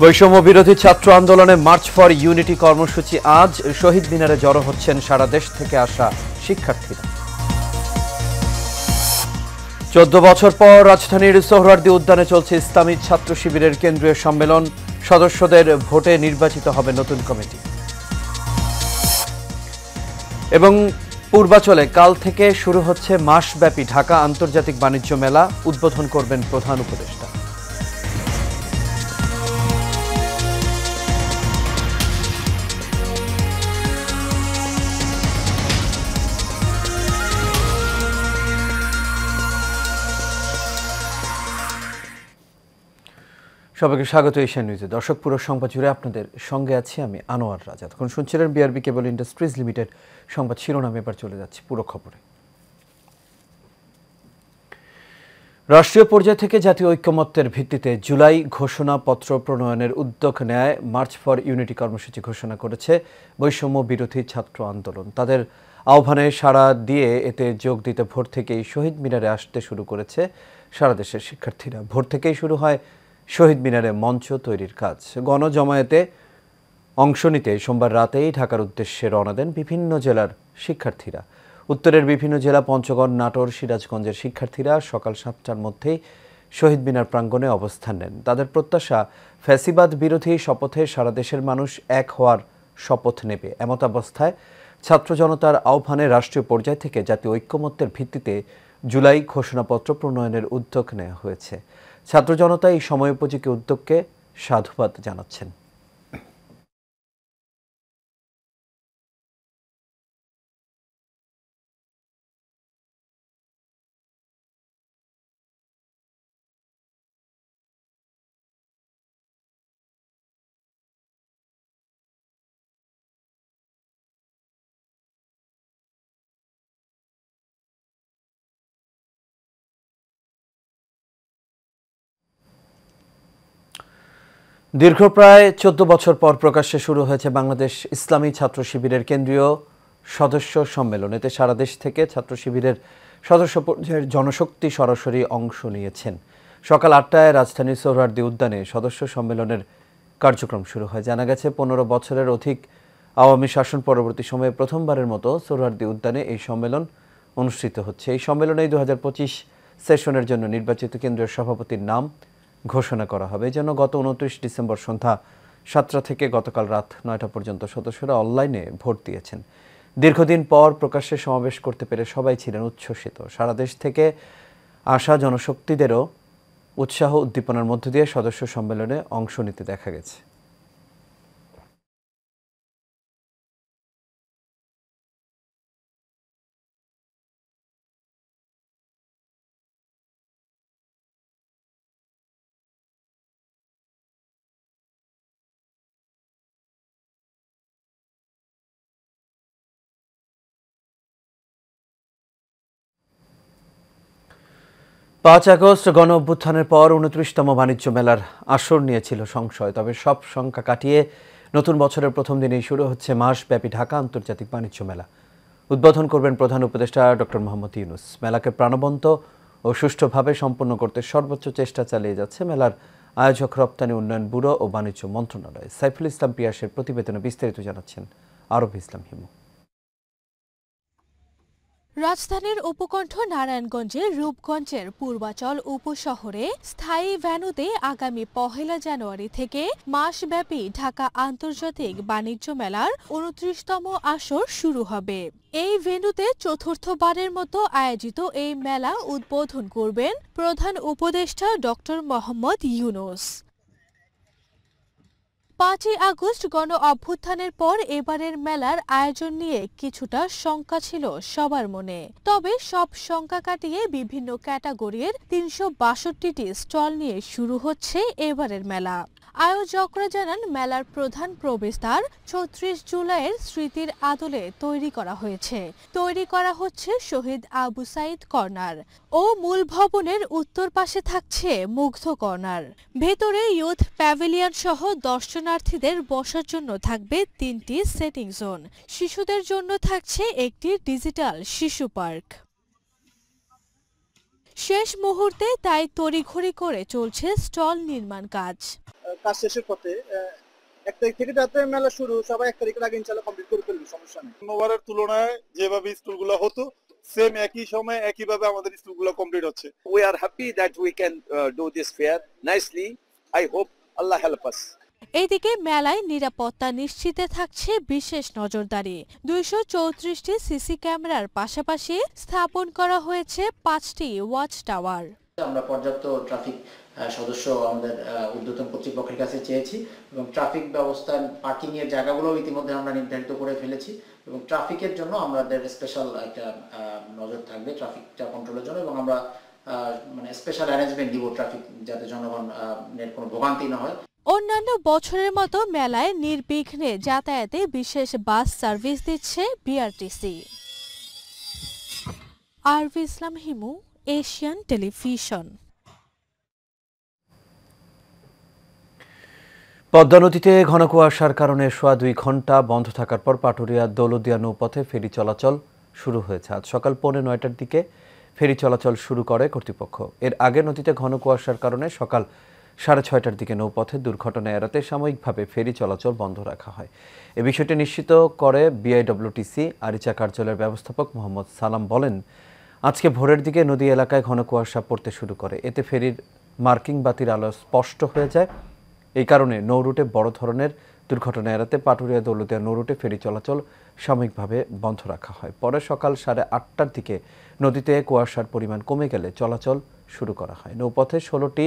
বৈষম্য বিরোধী ছাত্র আন্দোলনে মার্চ ফর ইউনিটি কর্মসূচি আজ। শহীদ মিনারে জড়ো হচ্ছেন সারা দেশ থেকে আসা শিক্ষার্থীরা। 14 বছর পর রাজধানীর সোহরাওয়ার্দী উদ্যানে চলছে ইসলামী ছাত্র শিবিরের কেন্দ্রীয় সম্মেলন। সদস্যদের ভোটে নির্বাচিত হবে নতুন কমিটি। এবং পূর্বাচলে কাল থেকে শুরু হচ্ছে মাসব্যাপী ঢাকা আন্তর্জাতিক বাণিজ্য মেলা। উদ্বোধন করবেন প্রধান উপদেষ্টা। সবাইকে স্বাগত এশিয়ান নিউজে। দর্শক, পুরো সংবাদ জুড়ে আপনাদের সঙ্গে আছি আমি আনোয়ার রাজা। তখন শুনছিলেন বিআরবি কেবল ইন্ডাস্ট্রিজ লিমিটেড সংবাদ শিরোনামে। এবার চলে যাচ্ছি পুরো খবরে। রাষ্ট্রীয় পর্যায় থেকে জাতীয় ঐক্যমত্যের ভিত্তিতে জুলাই ঘোষণাপত্র প্রণয়নের উদ্যোগ নেয় মার্চ ফর ইউনিটি কর্মসূচি ঘোষণা করেছে বৈষম্য বিরোধী ছাত্র আন্দোলন। তাদের আহ্বানে সাড়া দিয়ে এতে যোগ দিতে ভোর থেকেই শহীদ মিনারে আসতে শুরু করেছে সারা দেশের শিক্ষার্থীরা। ভোর থেকেই শুরু হয় শহীদ মিনারে মঞ্চ তৈরির কাজ। গণজমায়েতে অংশ নিতে সোমবার রাতেই ঢাকার উদ্দেশ্যে রওনা দেন বিভিন্ন জেলার শিক্ষার্থীরা। উত্তরের বিভিন্ন জেলা পঞ্চগড়, নাটোর, সিরাজগঞ্জের শিক্ষার্থীরা সকাল 7টার মধ্যেই শহীদ মিনার প্রাঙ্গণে অবস্থান নেন। তাদের প্রত্যাশা, ফ্যাসিবাদ বিরোধী শপথে সারা দেশের মানুষ এক হওয়ার শপথ নেবে। এমত অবস্থায় ছাত্র জনতার আহ্বানে রাষ্ট্রীয় পর্যায় থেকে জাতীয় ঐক্যমত্যের ভিত্তিতে জুলাই ঘোষণাপত্র প্রণয়নের উদ্যোগ নেওয়া হয়েছে। ছাত্র জনতা এই সময়োপযোগী উদ্যোগকে সাধুবাদ জানাচ্ছেন। দীর্ঘ প্রায় 14 বছর পর প্রকাশ্যে শুরু হয়েছে বাংলাদেশ ইসলামী ছাত্র শিবিরের কেন্দ্রীয় সদস্য সম্মেলন। এতে সারা দেশ থেকে ছাত্র শিবিরের সদস্য পর্যায়ের জনশক্তি সরাসরি অংশ নিয়েছেন। সকাল 8টায় রাজধানীর সোহরাওয়ার্দী উদ্যানে সদস্য সম্মেলনের কার্যক্রম শুরু হয়। জানা গেছে 15 বছরের অধিক আওয়ামী শাসন পরবর্তী সময়ে প্রথমবারের মতো সোহরাওয়ার্দী উদ্যানে এই সম্মেলন অনুষ্ঠিত হচ্ছে। এই সম্মেলনেই 2025 সেশনের জন্য নির্বাচিত কেন্দ্রীয় সভাপতির নাম ঘোষণা করা হবে। যেন গত 29 ডিসেম্বর সন্ধ্যা 7টা থেকে গতকাল রাত 9টা পর্যন্ত সদস্যরা অনলাইনে ভোট দিয়েছেন। দীর্ঘদিন পর প্রকাশ্যে সমাবেশ করতে পেরে সবাই ছিলেন উচ্ছ্বসিত। সারা দেশ থেকে আসা জনশক্তিদেরও উৎসাহ উদ্দীপনার মধ্য দিয়ে সদস্য সম্মেলনে অংশ নিতে দেখা গেছে। পাঁচ আগস্ট গণ অভ্যুত্থানের পর 29তম বাণিজ্য মেলার আসর নিয়েছিল সংশয়। তবে সব শঙ্কা কাটিয়ে নতুন বছরের প্রথম দিনেই শুরু হচ্ছে মাসব্যাপী ঢাকা আন্তর্জাতিক বাণিজ্য মেলা। উদ্বোধন করবেন প্রধান উপদেষ্টা ডক্টর মোহাম্মদ ইউনূস। মেলাকে প্রাণবন্ত ও সুষ্ঠুভাবে সম্পন্ন করতে সর্বোচ্চ চেষ্টা চালিয়ে যাচ্ছে মেলার আয়োজক রপ্তানি উন্নয়ন ব্যুরো ও বাণিজ্য মন্ত্রণালয়। সাইফুল ইসলাম পিয়াসের প্রতিবেদনে বিস্তারিত জানাচ্ছেন আরব ইসলাম হিমু। রাজধানীর উপকণ্ঠ নারায়ণগঞ্জের রূপগঞ্জের পূর্বাচল উপশহরে স্থায়ী ভেন্যুতে আগামী 1 জানুয়ারি থেকে মাসব্যাপী ঢাকা আন্তর্জাতিক বাণিজ্য মেলার 29তম আসর শুরু হবে। এই ভেন্যুতে চতুর্থবারের মতো আয়োজিত এই মেলা উদ্বোধন করবেন প্রধান উপদেষ্টা ডক্টর মোহাম্মদ ইউনূস। 5 আগস্ট গণ অভ্যুত্থানের পর এবারের মেলার আয়োজন নিয়ে কিছুটা শঙ্কা ছিল সবার মনে। তবে সব শঙ্কা কাটিয়ে বিভিন্ন ক্যাটাগরির 362টি স্টল নিয়ে শুরু হচ্ছে এবারের মেলা। আয়োজকরা জানান, মেলার প্রধান প্রবেশদ্বার 36 জুলাইয়ের স্মৃতির আদলে তৈরি করা হচ্ছে শহীদ আবু সাইদ কর্নার ও মূল ভবনের উত্তর পাশে থাকছে মুগ্ধ কর্নার। ভেতরে ইয়ুথ প্যাভিলিয়ন সহ দর্শনার্থীদের বসার জন্য থাকবে 3টি সেটিং জোন। শিশুদের জন্য থাকছে একটি ডিজিটাল শিশু পার্ক। শেষ মুহূর্তে তাই তড়িঘড়ি করে চলছে স্টল নির্মাণ কাজ। কাজ শেষের পথে 1 তারিখ থেকে যাতে মেলা শুরু, সবাই 1 তারিখের আগে ইনশাআল্লাহ কমপ্লিট করে ফেলবে, সমস্যা নেই। অন্যবারের তুলনায় যেভাবে স্কুলগুলো হতো সেম একই সময়ে একইভাবে আমাদের স্কুলগুলো কমপ্লিট হচ্ছে। We are happy that we can do this fair nicely. I hope Allah help us. এদিকে মেলায় নিরাপত্তা নিশ্চিতে থাকছে বিশেষ নজরদারি। 234টি সিসি ক্যামেরার পাশাপাশি স্থাপন করা হয়েছে 5টি ওয়াচ টাওয়ার। আমরা পর্যাপ্ত ট্রাফিক সদস্য আমাদের ঊর্ধ্বতন কর্তৃপক্ষের কাছে চেয়েছি এবং ট্রাফিক ব্যবস্থা পার্কিং এর জায়গাগুলো ইতিমধ্যে আমরা নির্ধারিত করে ফেলেছি এবং ট্রাফিকের জন্য আমাদের স্পেশাল একটা নজর থাকবে ট্রাফিকটা কন্ট্রোলের জন্য এবং আমরা মানে স্পেশাল অ্যারেঞ্জমেন্ট দিব ট্রাফিক যাতে জনগণের কোনো ভোগান্তি না হয়। অন্যান্য বছরের মতো মেলায় নির্বিঘ্নে যাতায়াতে বিশেষ বাস সার্ভিস দিচ্ছে বিআরটিসি। আরভি ইসলাম হিমু, এশিয়ান টেলিভিশন। পদ্মা নদীতে ঘন কুয়াশার কারণে সোয়া 2 ঘন্টা বন্ধ থাকার পর পাটুরিয়া দৌলতদিয়া নৌপথে ফেরি চলাচল শুরু হয়েছে। আজ সকাল 9:45টার দিকে ফেরি চলাচল শুরু করে কর্তৃপক্ষ। এর আগে নদীতে ঘন কুয়াশার কারণে সকাল 6:30টার দিকে নৌপথে দুর্ঘটনা এড়াতে সাময়িকভাবে ফেরি চলাচল বন্ধ রাখা হয়। এ বিষয়টি নিশ্চিত করে বিআইডব্লিউটিসি আরিচা কার্যালয়ের ব্যবস্থাপক মোহাম্মদ সালাম বলেন, আজকে ভোরের দিকে নদী এলাকায় ঘন কুয়াশা পড়তে শুরু করে, এতে ফেরির মার্কিং বাতির আলো স্পষ্ট হয়ে যায়। এই কারণে নৌরুটে বড় ধরনের দুর্ঘটনা এড়াতে পাটুরিয়া দৌলতদিয়া নৌরুটে ফেরি চলাচল সাময়িকভাবে বন্ধ রাখা হয়। পরে সকাল 8:30টার দিকে নদীতে কুয়াশার পরিমাণ কমে গেলে চলাচল শুরু করা হয়। নৌপথে 16টি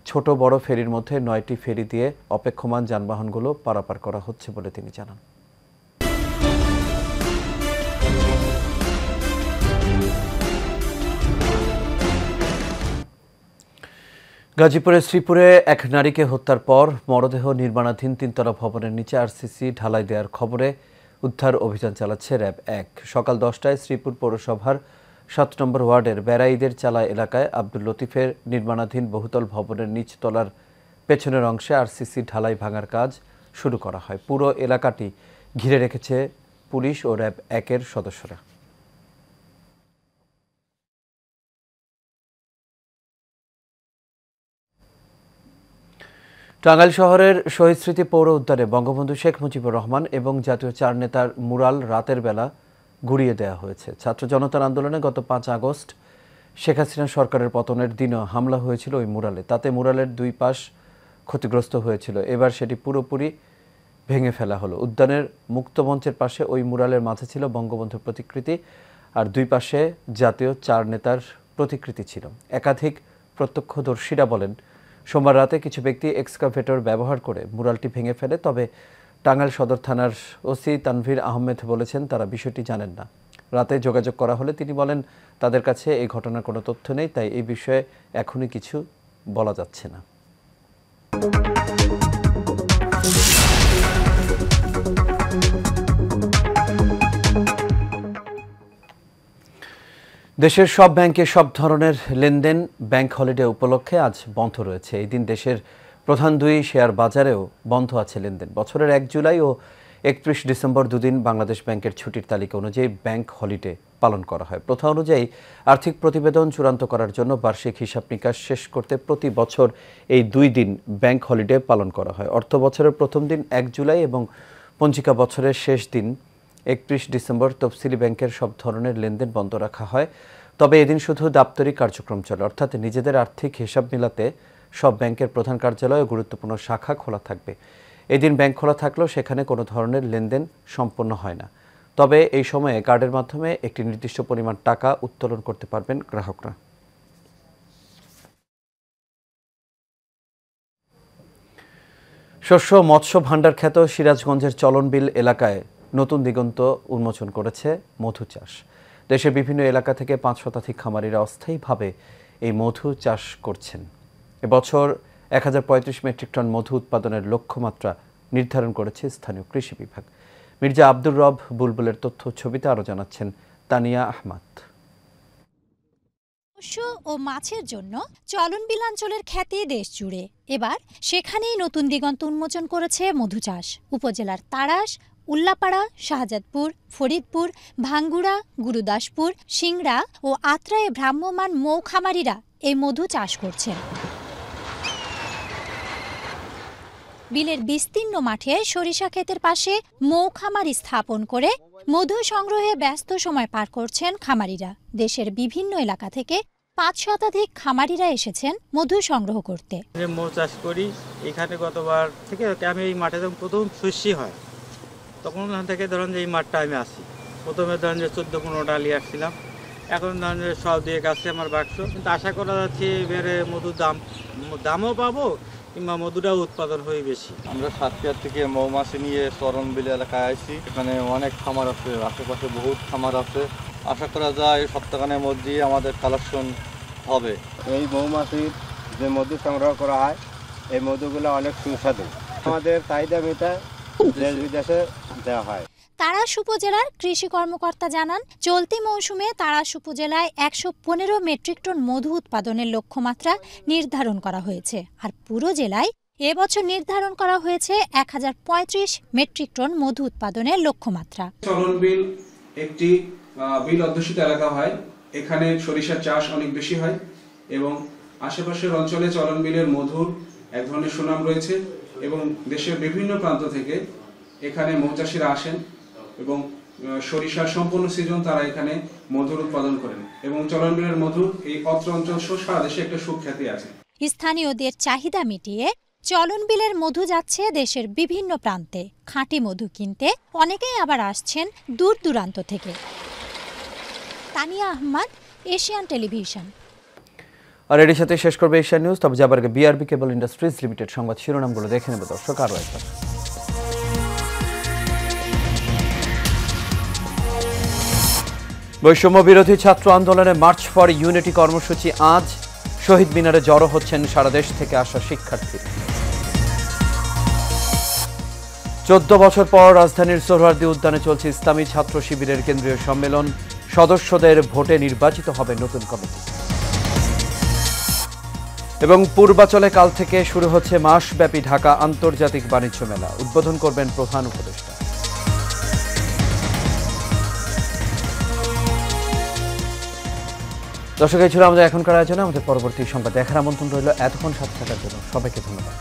ছোট বড় ফেরির মধ্যে 9টি ফেরি দিয়ে অপেক্ষমান যানবাহনগুলো পারাপার করা হচ্ছে বলে তিনি জানান। গাজীপুরের শ্রীপুরে এক নারীকে হত্যার পর মরদেহ নির্মাণাধীন 3তলা ভবনের নিচে আরসিসি ঢালাই দেওয়ার খবরে উদ্ধার অভিযান চালাচ্ছে র্যাব 1। সকাল 10টায় শ্রীপুর পৌরসভার 7 নম্বর ওয়ার্ডের বেড়াইদের চালা এলাকায় আব্দুল লতিফের নির্মাণাধীন বহুতল ভবনের নিচতলার পেছনের অংশে আরসিসি ঢালাই ভাঙার কাজ শুরু করা হয়। পুরো এলাকাটি ঘিরে রেখেছে পুলিশ ও র্যাব 1-এর সদস্যরা। টাঙ্গাইল শহরের শহীদ স্মৃতি পৌর উদ্যানে বঙ্গবন্ধু শেখ মুজিবুর রহমান এবং জাতীয় 4 নেতার মুরাল রাতের বেলা গুড়িয়ে দেওয়া হয়েছে। ছাত্র জনতার আন্দোলনে গত 5 আগস্ট শেখ হাসিনা সরকারের পতনের দিনও হামলা হয়েছিল ওই মুরালে। তাতে মুরালের 2 পাশ ক্ষতিগ্রস্ত হয়েছিল। এবার সেটি পুরোপুরি ভেঙে ফেলা হলো। উদ্যানের মুক্ত মঞ্চের পাশে ওই মুরালের মাঝে ছিল বঙ্গবন্ধুর প্রতিকৃতি আর 2 পাশে জাতীয় 4 নেতার প্রতিকৃতি ছিল। একাধিক প্রত্যক্ষদর্শীরা বলেন, সোমবার রাতে কিছু ব্যক্তি এক্সকাভেটর ব্যবহার করে মুরালটি ভেঙে ফেলে। তবে টাঙ্গাইল সদর থানার ওসি তানভীর আহমেদ বলেছেন তারা বিষয়টি জানেন না। রাতে যোগাযোগ করা হলে তিনি বলেন তাদের কাছে এই ঘটনার কোনো তথ্য নেই, তাই এই বিষয়ে এখনই কিছু বলা যাচ্ছে না। দেশের সব ব্যাংকে সব ধরনের লেনদেন ব্যাংক হলিডে উপলক্ষে আজ বন্ধ রয়েছে। এই দিন দেশের প্রধান 2 শেয়ার বাজারেও বন্ধ আছে লেনদেন। বছরের 1 জুলাই ও 31 ডিসেম্বর দুদিন বাংলাদেশ ব্যাংকের ছুটির তালিকা অনুযায়ী ব্যাংক হলিডে পালন করা হয়। প্রথা অনুযায়ী আর্থিক প্রতিবেদন চূড়ান্ত করার জন্য বার্ষিক হিসাব নিকাশ শেষ করতে প্রতি বছর এই 2 দিন ব্যাংক হলিডে পালন করা হয়। অর্থ বছরের প্রথম দিন 1 জুলাই এবং পঞ্জিকা বছরের শেষ দিন 31 ডিসেম্বর তফসিলি ব্যাংকের সব ধরনের লেনদেন বন্ধ রাখা হয়। তবে এদিন শুধু দাপ্তরিক কার্যক্রম চলে, অর্থাৎ নিজেদের আর্থিক হিসাব মিলাতে সব ব্যাংকের প্রধান কার্যালয় ও গুরুত্বপূর্ণ শাখা খোলা থাকবে। এদিন ব্যাংক খোলা থাকলেও সেখানে কোনো ধরনের লেনদেন সম্পন্ন হয় না। তবে এই সময়ে কার্ডের মাধ্যমে একটি নির্দিষ্ট পরিমাণ টাকা উত্তোলন করতে পারবেন গ্রাহকরা। শস্য মৎস্য ভাণ্ডার খ্যাত সিরাজগঞ্জের চলনবিল এলাকায় নতুন দিগন্ত উন্মোচন করেছে মধু চাষ। দেশের বিভিন্ন এলাকা থেকে 5 শতাধিক খামারিরা অস্থায়ীভাবে এই মধু চাষ করছেন। এবছর 1035 মেট্রিক টন মধু উৎপাদনের লক্ষ্যমাত্রা নির্ধারণ করেছে স্থানীয় কৃষি বিভাগ। মির্জা আব্দুর রব বুলবুলের তথ্য ছবিতে আরও জানাচ্ছেন তানিয়া আহমদ। মৎস্য ও মাছের জন্য চলনবিল অঞ্চলের খ্যাতি দেশ জুড়ে। এবার সেখানেই নতুন দিগন্ত উন্মোচন করেছে মধু চাষ। উপজেলার তাড়াশ, উল্লাপাড়া, শাহজাদপুর, ফরিদপুর, ভাঙ্গুড়া, গুরুদাসপুর, সিংড়া ও আত্রায়ে ভ্রাম্যমাণ মৌ খামারিরা এই মধু চাষ করছেন। বিলের বিস্তীর্ণ মাঠে সরিষা ক্ষেতের পাশে মৌ খামারি স্থাপন করে মধু সংগ্রহে ব্যস্ত সময় পার করছেন খামারিরা। দেশের বিভিন্ন এলাকা থেকে 5 শতাধিক খামারিরা এসেছেন মধু সংগ্রহ করতে। মৌ চাষ করি এখানে গতবার থেকে আমি এই মাঠে যখন প্রথম শস্যি হয় তখন ওখান থেকে ধরেন যে এই মাঠটা আমি আসি। প্রথমে ধরেন যে 14-15টা আলি আসছিলাম, এখন ধরেন যে 100-2 আছে আমার বাক্স। কিন্তু আশা করা যাচ্ছে এবারে মধুর দামও পাবো কিংবা মধুটাও উৎপাদন হয় বেশি। আমরা সাতক্ষীরা থেকে মৌমাছি নিয়ে চরণবিল এলাকায় আসি। এখানে অনেক খামার আছে, আশেপাশে বহুত খামার আছে। আশা করা যায় সপ্তাহখানের মধ্যেই আমাদের কালেকশন হবে। এই মৌমাছির যে মধু সংগ্রহ করা হয় এই মধুগুলো অনেক সুস্বাদু, আমাদের চাহিদা মেটায়, দেশ বিদেশে দেওয়া হয়। তাড়াশ উপজেলার কৃষি কর্মকর্তা জানান, চলতি মৌসুমে তাড়াশ উপজেলায় 115 মেট্রিক টন মধু উৎপাদনের লক্ষ্যমাত্রা নির্ধারণ করা হয়েছে। আর পুরো জেলায় এবছর নির্ধারণ করা হয়েছে 1035 মেট্রিক টন মধু উৎপাদনের লক্ষ্যমাত্রা। চরণবিল একটি বিল অধ্যুষিত এলাকা হয়, এখানে সরিষার চাষ অনেক বেশি হয় এবং আশেপাশের অঞ্চলে চরণবিলের মধুর এক ধরনের সুনাম রয়েছে এবং দেশের বিভিন্ন প্রান্ত থেকে এখানে মৌচাষীরা আসেন এবং সরিষার সম্পূর্ণ সিজন তারা এখানে মধুর উৎপাদন করেন এবং চরণবিলের মধু এই অত্র অঞ্চল সহ সারা দেশে একটা সুখ্যাতি আছে। স্থানীয়দের চাহিদা মিটিয়ে চলনবিলের মধু যাচ্ছে দেশের বিভিন্ন প্রান্তে। খাঁটি মধু কিনতে অনেকেই আবার আসছেন দূর দূরান্ত থেকে। Tania Ahmed, Asian television. আর এর সাথে শেষ করবে এশিয়ান নিউজ। তবে যাবার আগে বিআরবি কেবল ইন্ডাস্ট্রিজ লিমিটেড সংবাদ শিরোনামগুলো দেখে নেব দর্শক আরও একবার। বৈষম্য বিরোধী ছাত্র আন্দোলনে মার্চ ফর ইউনিটি কর্মসূচি আজ। শহীদ মিনারে জড়ো হচ্ছেন সারা দেশ থেকে আসা শিক্ষার্থী। 14 বছর পর রাজধানীর সোহরাওয়ার্দী উদ্যানে চলছে ইসলামী ছাত্র শিবিরের কেন্দ্রীয় সম্মেলন। সদস্যদের ভোটে নির্বাচিত হবে নতুন কমিটি। এবং পূর্বাচলে কাল থেকে শুরু হচ্ছে মাসব্যাপী ঢাকা আন্তর্জাতিক বাণিজ্য মেলা। উদ্বোধন করবেন প্রধান উপদেষ্টা। দর্শক, এই ছিল আমাদের এখনকার আয়োজনে। আমাদের পরবর্তী সংবাদ দেখার আমন্ত্রণ রইল। এতক্ষণ সাথে থাকার জন্য সবাইকে ধন্যবাদ।